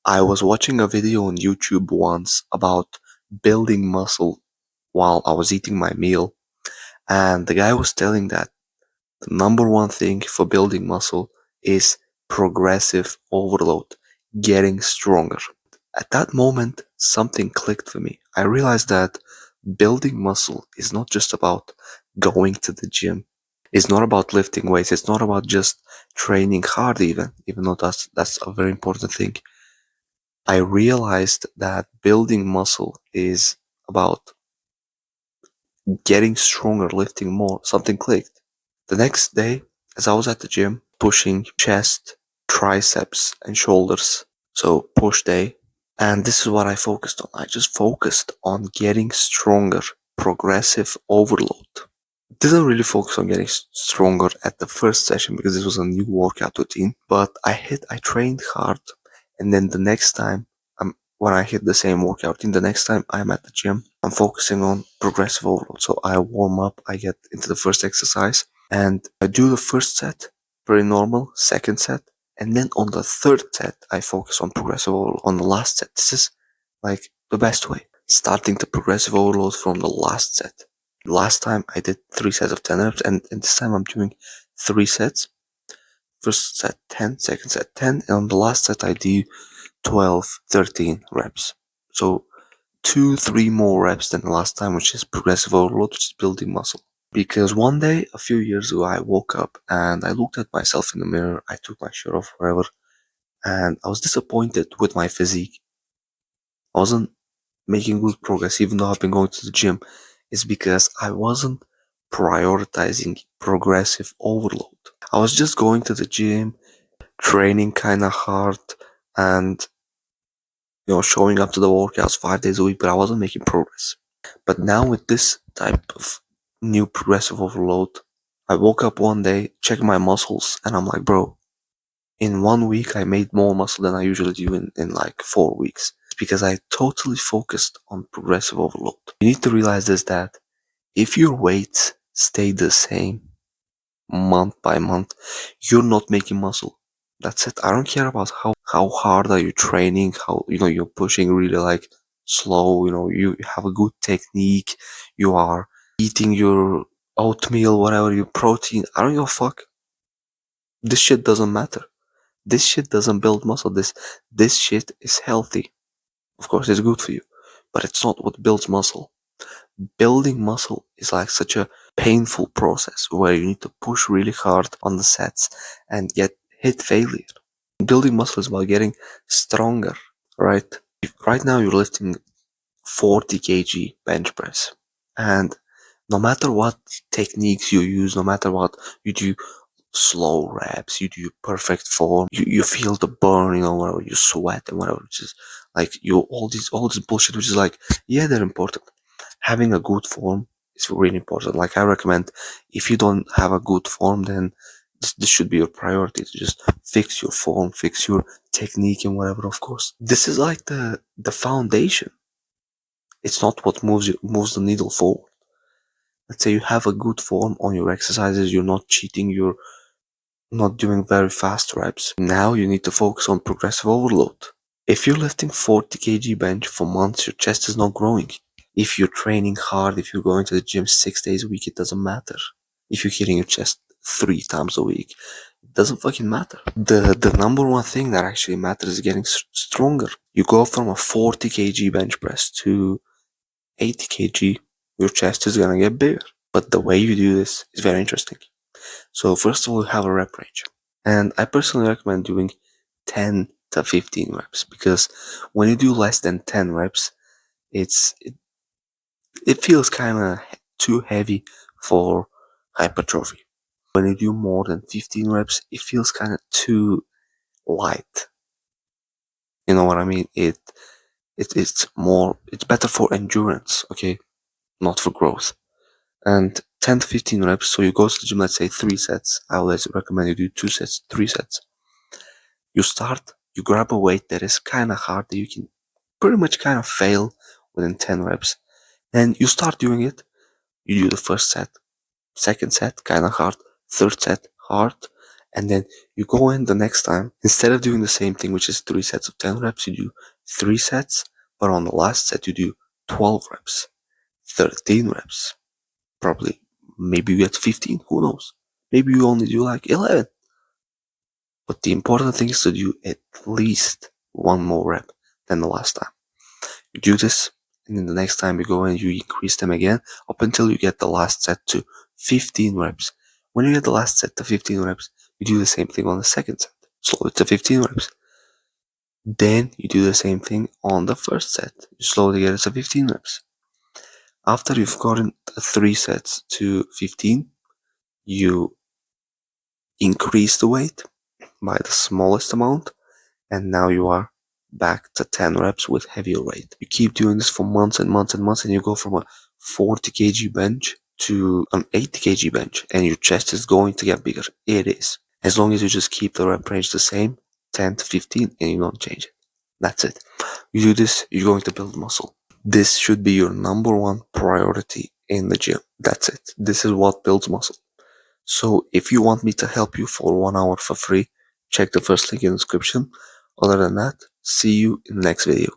I was watching a video on YouTube once about building muscle while I was eating my meal, and the guy was telling that the number one thing for building muscle is progressive overload, getting stronger. At that moment, something clicked for me. I realized that building muscle is not just about going to the gym. It's not about lifting weights. It's not about just training hard even though that's a very important thing. I realized that building muscle is about getting stronger, lifting more. Something clicked. The next day, as I was at the gym, pushing chest, triceps, and shoulders, so push day, and this is what I focused on. I just focused on getting stronger, progressive overload. Didn't really focus on getting stronger at the first session because this was a new workout routine, but I trained hard, and then the next time, when I hit the same workout routine, the next time I'm at the gym, I'm focusing on progressive overload. So I warm up, I get into the first exercise, and I do the first set, pretty normal, second set, and then on the third set, I focus on progressive overload. On the last set, this is like the best way. Starting the progressive overload from the last set. Last time I did 3 sets of 10 reps, and this time I'm doing 3 sets. First set 10, second set 10, and on the last set I do 12, 13 reps. So 2, 3 more reps than the last time, which is progressive overload, which is building muscle. Because one day, a few years ago, I woke up and I looked at myself in the mirror. I took my shirt off, wherever, and I was disappointed with my physique. I wasn't making good progress, even though I've been going to the gym. It's because I wasn't prioritizing progressive overload. I was just going to the gym, training kind of hard, and showing up to the workouts 5 days a week, but I wasn't making progress. But now with this type of new progressive overload, I woke up one day, checked my muscles, and I'm like, bro, in 1 week I made more muscle than I usually do in like 4 weeks. It's because I totally focused on progressive overload. You need to realize this, that if your weights stay the same month by month, you're not making muscle. That's it. I don't care about how hard are you training, how you're pushing really like slow, you have a good technique, you are eating your oatmeal, whatever, your protein. I don't give a fuck. This shit doesn't matter. This shit doesn't build muscle. This shit is healthy. Of course it's good for you, but it's not what builds muscle. Building muscle is like such a painful process where you need to push really hard on the sets and hit failure. Building muscle is about getting stronger, right? Right now you're lifting 40 kg bench press, and no matter what techniques you use, no matter what you do, slow reps, you do perfect form, you feel the burn, whatever, you sweat and whatever, which is like all this bullshit, which is like, yeah, they're important. Having a good form is really important. Like I recommend, if you don't have a good form, then this should be your priority, to just fix your form, fix your technique and whatever. Of course, this is like the foundation. It's not what moves the needle forward. Let's say you have a good form on your exercises, you're not cheating, you're not doing very fast reps. Now you need to focus on progressive overload. If you're lifting 40 kg bench for months, your chest is not growing. If you're training hard, if you're going to the gym 6 days a week, it doesn't matter. If you're hitting your chest 3 times a week, it doesn't fucking matter. The number one thing that actually matters is getting stronger. You go from a 40 kg bench press to 80 kg, your chest is gonna get bigger. But the way you do this is very interesting. So first of all, you have a rep range. And I personally recommend doing 10 to 15 reps, because when you do less than 10 reps, it feels kind of too heavy for hypertrophy. When you do more than 15 reps, it feels kind of too light. You know what I mean? It's better for endurance, okay? Not for growth. And 10 to 15 reps, so you go to the gym, let's say 3 sets. I always recommend you do 2 sets, 3 sets. You start, you grab a weight that is kind of hard, that you can pretty much kind of fail within 10 reps. Then you start doing it. You do the first set, second set, kind of hard, third set, hard, And then you go in the next time, instead of doing the same thing, which is 3 sets of 10 reps, you do 3 sets, but on the last set you do 12 reps, 13 reps, probably, maybe you get 15, who knows? Maybe you only do like 11. But the important thing is to do at least one more rep than the last time. You do this, and then the next time you go in, you increase them again up until you get the last set to 15 reps. When you get the last set to 15 reps, you do the same thing on the second set. Slow it to 15 reps. Then you do the same thing on the first set. You slowly get it to 15 reps. After you've gotten the 3 sets to 15, you increase the weight by the smallest amount, and now you are back to 10 reps with heavier weight. You keep doing this for months and months and months, and you go from a 40 kg bench to an 80 kg bench, and your chest is going to get bigger. It is. As long as you just keep the rep range the same, 10 to 15, and you don't change it. That's it. You do this, you're going to build muscle. This should be your number one priority in the gym. That's it. This is what builds muscle. So if you want me to help you for 1 hour for free, check the first link in the description. Other than that, see you in the next video.